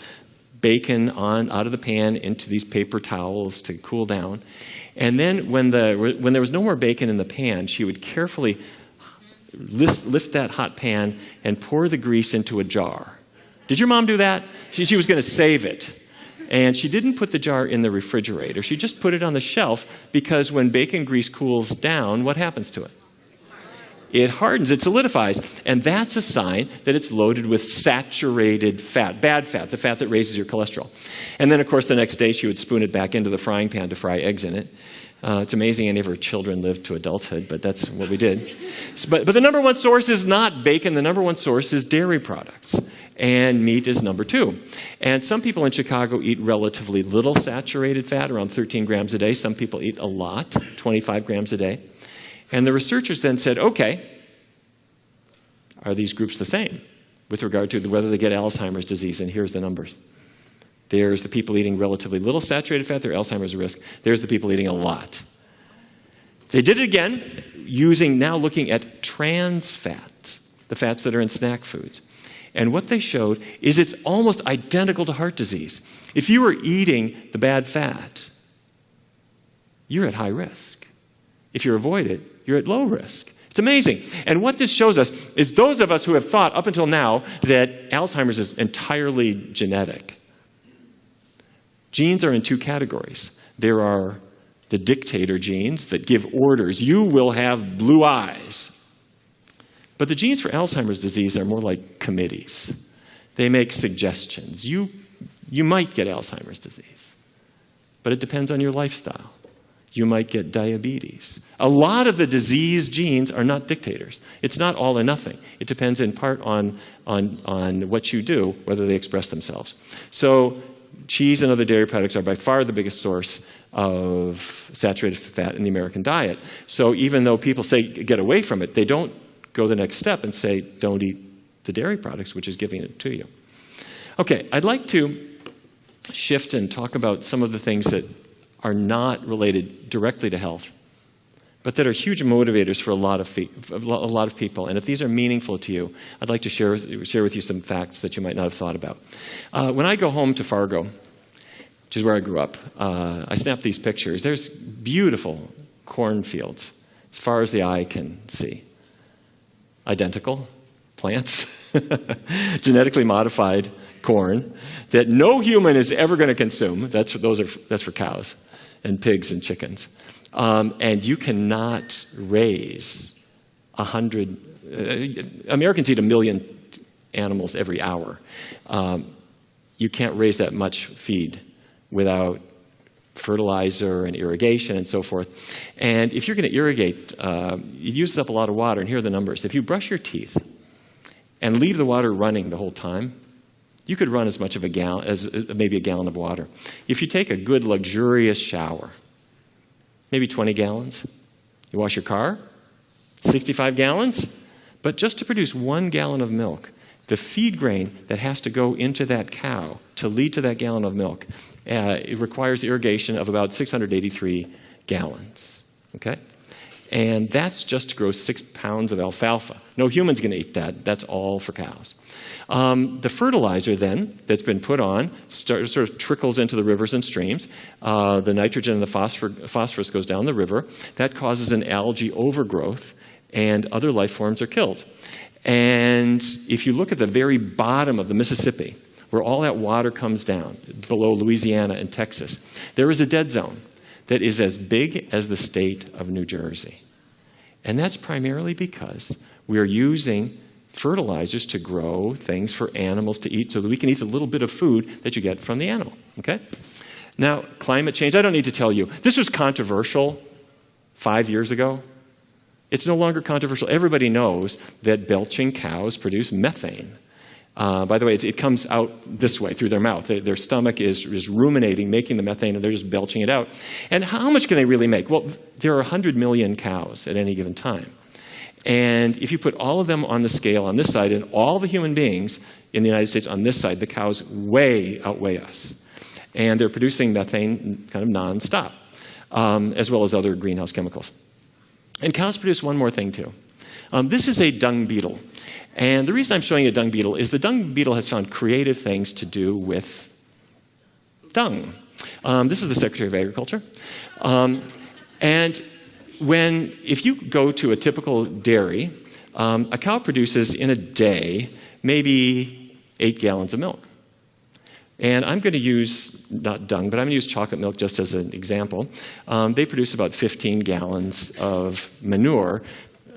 bacon out of the pan into these paper towels to cool down. And then when there was no more bacon in the pan, she would carefully lift that hot pan and pour the grease into a jar. Did your mom do that? She was going to save it. And she didn't put the jar in the refrigerator. She just put it on the shelf because when bacon grease cools down, what happens to it? It hardens, it solidifies. And that's a sign that it's loaded with saturated fat, bad fat, the fat that raises your cholesterol. And then, of course, the next day she would spoon it back into the frying pan to fry eggs in it. It's amazing any of her children lived to adulthood, but that's what we did. But the number one source is not bacon. The number one source is dairy products. And meat is number 2. And some people in Chicago eat relatively little saturated fat, around 13 grams a day. Some people eat a lot, 25 grams a day. And the researchers then said, okay, are these groups the same with regard to whether they get Alzheimer's disease? And here's the numbers. There's the people eating relatively little saturated fat, their Alzheimer's risk. There's the people eating a lot. They did it again, now looking at trans fats, the fats that are in snack foods. And what they showed is it's almost identical to heart disease. If you were eating the bad fat, you're at high risk. If you avoid it, you're at low risk. It's amazing. And what this shows us is those of us who have thought up until now that Alzheimer's is entirely genetic. Genes are in 2 categories. There are the dictator genes that give orders. You will have blue eyes. But the genes for Alzheimer's disease are more like committees. They make suggestions. You might get Alzheimer's disease, but it depends on your lifestyle. You might get diabetes. A lot of the disease genes are not dictators. It's not all or nothing. It depends in part on what you do, whether they express themselves. So cheese and other dairy products are by far the biggest source of saturated fat in the American diet. So even though people say get away from it, they don't go the next step and say don't eat the dairy products, which is giving it to you. Okay, I'd like to shift and talk about some of the things that are not related directly to health, but that are huge motivators for a lot of people. And if these are meaningful to you, I'd like to share with you some facts that you might not have thought about. When I go home to Fargo, which is where I grew up, I snap these pictures. There's beautiful cornfields as far as the eye can see. Identical plants, genetically modified corn that no human is ever going to consume. That's for cows and pigs and chickens. And you cannot raise 100. Americans eat 1 million animals every hour. You can't raise that much feed without fertilizer and irrigation and so forth. And if you're going to irrigate, it uses up a lot of water. And here are the numbers. If you brush your teeth and leave the water running the whole time, you could run as much of a gallon as maybe a gallon of water. If you take a good, luxurious shower, maybe 20 gallons. You wash your car, 65 gallons. But just to produce 1 gallon of milk, the feed grain that has to go into that cow to lead to that gallon of milk, it requires irrigation of about 683 gallons. Okay? And that's just to grow 6 pounds of alfalfa. No human's going to eat that. That's all for cows. The fertilizer then that's been put on sort of trickles into the rivers and streams. The nitrogen and the phosphorus goes down the river. That causes an algae overgrowth, and other life forms are killed. And if you look at the very bottom of the Mississippi, where all that water comes down, below Louisiana and Texas, there is a dead zone that is as big as the state of New Jersey. And that's primarily because we are using fertilizers to grow things for animals to eat so that we can eat a little bit of food that you get from the animal. Okay? Now, climate change, I don't need to tell you. This was controversial 5 years ago. It's no longer controversial. Everybody knows that belching cows produce methane. By the way, it comes out this way, through their mouth. Their stomach is ruminating, making the methane, and they're just belching it out. And how much can they really make? Well, there are 100 million cows at any given time. And if you put all of them on the scale on this side and all the human beings in the United States on this side, the cows way outweigh us. And they're producing methane kind of nonstop, as well as other greenhouse chemicals. And cows produce one more thing, too. This is a dung beetle. And the reason I'm showing you a dung beetle is the dung beetle has found creative things to do with dung. This is the Secretary of Agriculture. And if you go to a typical dairy, a cow produces in a day maybe 8 gallons of milk. And I'm going to use, not dung, but I'm going to use chocolate milk just as an example. They produce about 15 gallons of manure.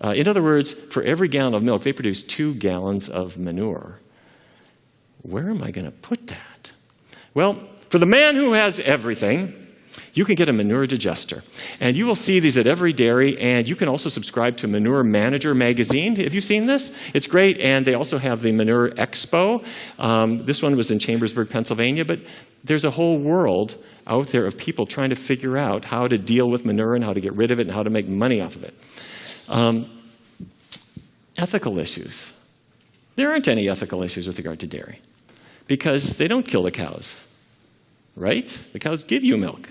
In other words, for every gallon of milk, they produce 2 gallons of manure. Where am I going to put that? Well, for the man who has everything, you can get a manure digester. And you will see these at every dairy, and you can also subscribe to Manure Manager magazine. Have you seen this? It's great, and they also have the Manure Expo. This one was in Chambersburg, Pennsylvania, but there's a whole world out there of people trying to figure out how to deal with manure and how to get rid of it and how to make money off of it. Ethical issues. There aren't any ethical issues with regard to dairy because they don't kill the cows, right? The cows give you milk.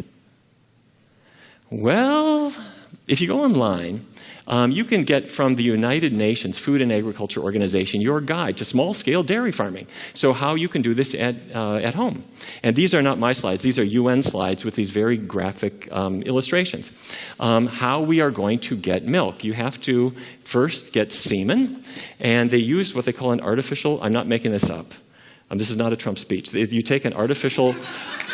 Well, if you go online, you can get from the United Nations Food and Agriculture Organization your guide to small-scale dairy farming. So how you can do this at home. And these are not my slides. These are UN slides with these very graphic illustrations. How we are going to get milk. You have to first get semen, and they use what they call an artificial, I'm not making this up. This is not a Trump speech. You take an artificial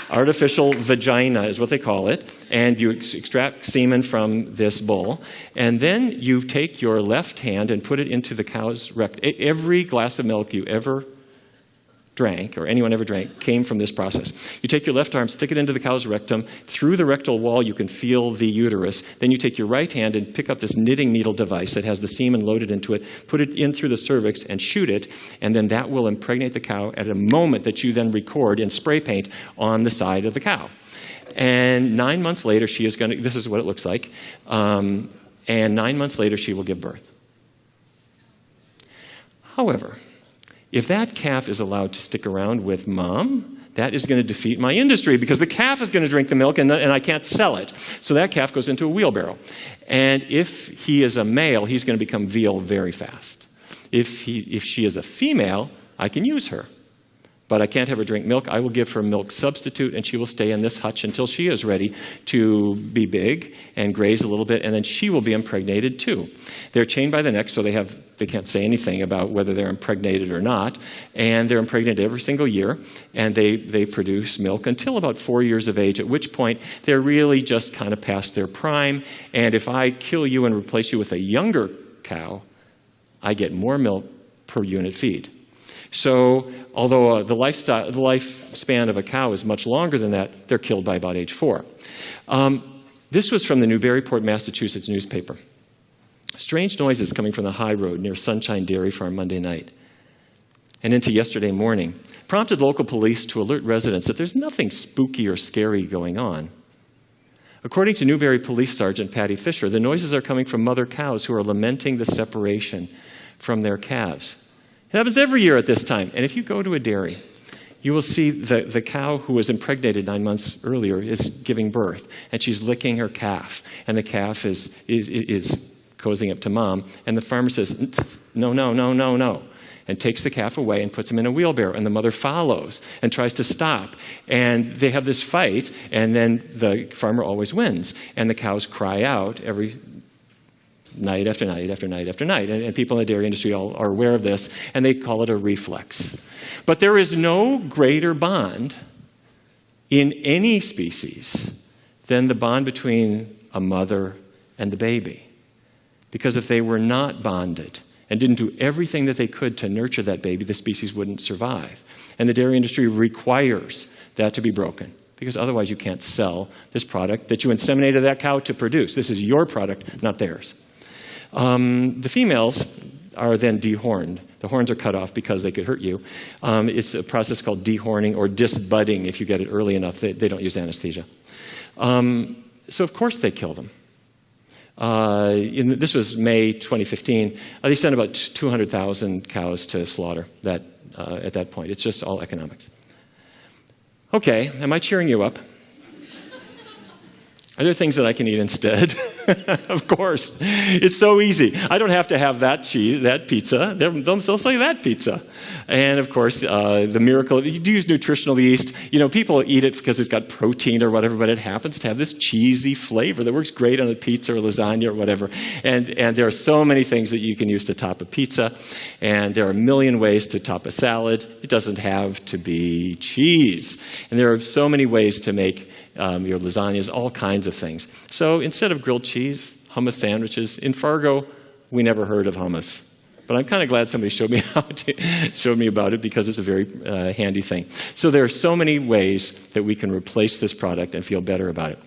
vagina is what they call it, and you extract semen from this bull, and then you take your left hand and put it into the cow's rectum. Every glass of milk you ever drank, or anyone ever drank, came from this process. You take your left arm, stick it into the cow's rectum. Through the rectal wall, you can feel the uterus. Then you take your right hand and pick up this knitting needle device that has the semen loaded into it, put it in through the cervix, and shoot it, and then that will impregnate the cow at a moment that you then record in spray paint on the side of the cow. And 9 months later, she is going to, this is what it looks like, and 9 months later, she will give birth. However, if that calf is allowed to stick around with mom, that is going to defeat my industry because the calf is going to drink the milk and I can't sell it. So that calf goes into a wheelbarrow. And if he is a male, he's going to become veal very fast. If she is a female, I can use her. But I can't have her drink milk. I will give her a milk substitute, and she will stay in this hutch until she is ready to be big and graze a little bit, and then she will be impregnated too. They're chained by the neck, so they can't say anything about whether they're impregnated or not, and they're impregnated every single year, and they produce milk until about 4 years of age, at which point they're really just kind of past their prime, and if I kill you and replace you with a younger cow, I get more milk per unit feed. So although the lifespan of a cow is much longer than that, they're killed by about age 4. This was from the Newburyport, Massachusetts newspaper. Strange noises coming from the high road near Sunshine Dairy Farm Monday night and into yesterday morning prompted local police to alert residents that there's nothing spooky or scary going on. According to Newbury Police Sergeant Patty Fisher, the noises are coming from mother cows who are lamenting the separation from their calves. It happens every year at this time. And if you go to a dairy, you will see the cow who was impregnated 9 months earlier is giving birth, and she's licking her calf, and the calf is cozying up to mom, and the farmer says, no, no, no, no, no, and takes the calf away and puts him in a wheelbarrow, and the mother follows and tries to stop, and they have this fight, and then the farmer always wins, and the cows cry out every night after night after night after night. And people in the dairy industry all are aware of this, and they call it a reflex. But there is no greater bond in any species than the bond between a mother and the baby. Because if they were not bonded and didn't do everything that they could to nurture that baby, the species wouldn't survive. And the dairy industry requires that to be broken, because otherwise you can't sell this product that you inseminated that cow to produce. This is your product, not theirs. The females are then dehorned. The horns are cut off because they could hurt you. It's a process called dehorning or disbudding. If you get it early enough, they don't use anesthesia. So of course they killed them. This was May 2015. They sent about 200,000 cows to slaughter at that point. It's just all economics. Okay, am I cheering you up? Are there things that I can eat instead? Of course. It's so easy. I don't have to have that cheese, that pizza. They'll say that pizza. And of course, the miracle, you use nutritional yeast. People eat it because it's got protein or whatever, but it happens to have this cheesy flavor that works great on a pizza or lasagna or whatever. And there are so many things that you can use to top a pizza. And there are a million ways to top a salad. It doesn't have to be cheese. And there are so many ways to make your lasagnas, all kinds of things. So instead of grilled cheese, hummus sandwiches. In Fargo, we never heard of hummus. But I'm kind of glad somebody showed me about it because it's a very handy thing. So there are so many ways that we can replace this product and feel better about it.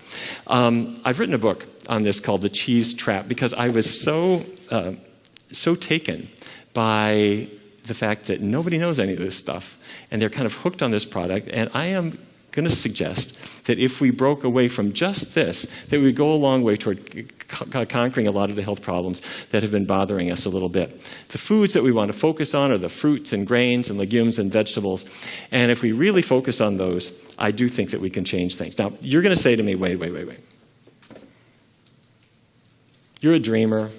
I've written a book on this called The Cheese Trap because I was so taken by the fact that nobody knows any of this stuff. And they're kind of hooked on this product. And I am going to suggest that if we broke away from just this, that we would go a long way toward conquering a lot of the health problems that have been bothering us a little bit. The foods that we want to focus on are the fruits and grains and legumes and vegetables. And if we really focus on those, I do think that we can change things. Now, you're going to say to me, wait. You're a dreamer.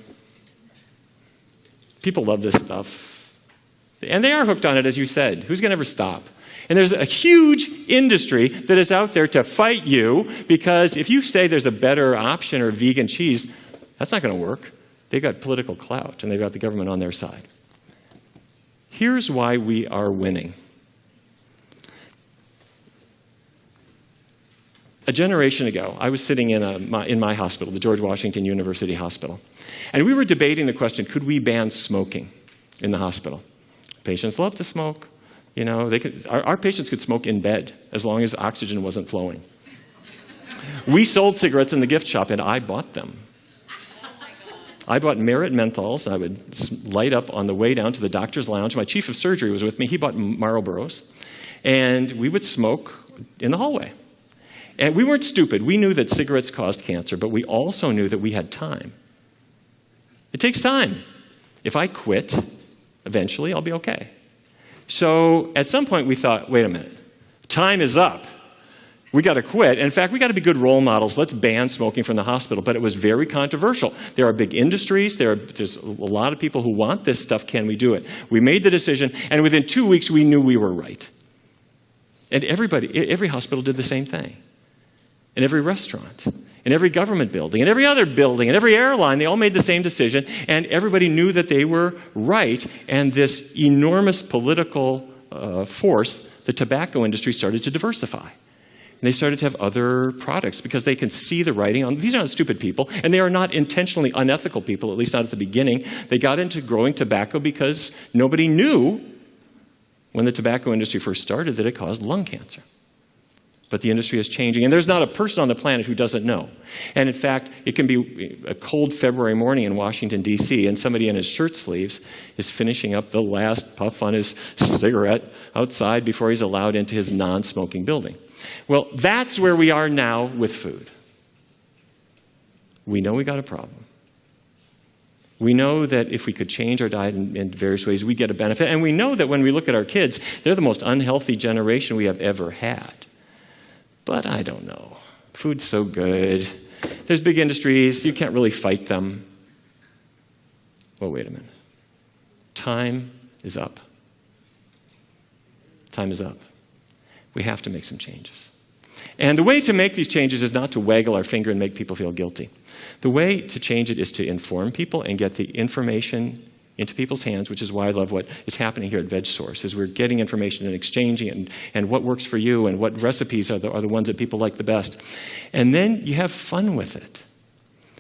People love this stuff. And they are hooked on it, as you said. Who's going to ever stop? And there's a huge industry that is out there to fight you because if you say there's a better option or vegan cheese, that's not going to work. They've got political clout and they've got the government on their side. Here's why we are winning. A generation ago, I was sitting in my hospital, the George Washington University Hospital, and we were debating the question, could we ban smoking in the hospital? Patients love to smoke. Our patients could smoke in bed as long as oxygen wasn't flowing. We sold cigarettes in the gift shop, and I bought them. I bought Merit menthols. I would light up on the way down to the doctor's lounge. My chief of surgery was with me. He bought Marlboros. And we would smoke in the hallway. And we weren't stupid. We knew that cigarettes caused cancer, but we also knew that we had time. It takes time. If I quit, eventually I'll be okay. So at some point we thought, wait a minute, time is up. We got to quit. In fact, we got to be good role models. Let's ban smoking from the hospital. But it was very controversial. There are big industries. There's a lot of people who want this stuff. Can we do it? We made the decision, and within 2 weeks we knew we were right. And every hospital did the same thing. And every restaurant, in every government building, in every other building, in every airline, they all made the same decision, and everybody knew that they were right. And this enormous political force, the tobacco industry, started to diversify. And they started to have other products because they can see the writing on. These are not stupid people, and they are not intentionally unethical people, at least not at the beginning. They got into growing tobacco because nobody knew when the tobacco industry first started that it caused lung cancer. But the industry is changing, and there's not a person on the planet who doesn't know. And in fact, it can be a cold February morning in Washington, D.C., and somebody in his shirt sleeves is finishing up the last puff on his cigarette outside before he's allowed into his non-smoking building. Well, that's where we are now with food. We know we got a problem. We know that if we could change our diet in various ways, we get a benefit. And we know that when we look at our kids, they're the most unhealthy generation we have ever had. But I don't know. Food's so good. There's big industries. You can't really fight them. Well, wait a minute. Time is up. Time is up. We have to make some changes. And the way to make these changes is not to waggle our finger and make people feel guilty. The way to change it is to inform people and get the information into people's hands, which is why I love what is happening here at VegSource, is we're getting information and exchanging it, and what works for you and what recipes are the ones that people like the best. And then you have fun with it.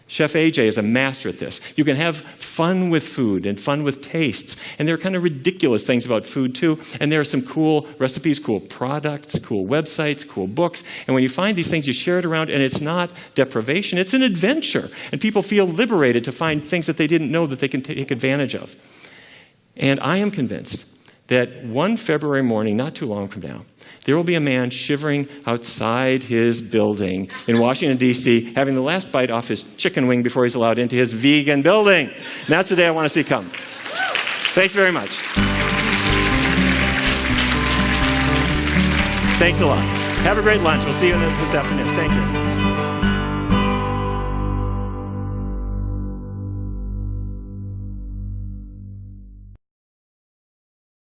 Chef AJ is a master at this. You can have fun with food and fun with tastes. And there are kind of ridiculous things about food, too. And there are some cool recipes, cool products, cool websites, cool books. And when you find these things, you share it around, and it's not deprivation. It's an adventure. And people feel liberated to find things that they didn't know that they can take advantage of. And I am convinced that one February morning, not too long from now, there will be a man shivering outside his building in Washington, D.C., having the last bite off his chicken wing before he's allowed into his vegan building. And that's the day I want to see come. Thanks very much. Thanks a lot. Have a great lunch. We'll see you this afternoon. Thank you.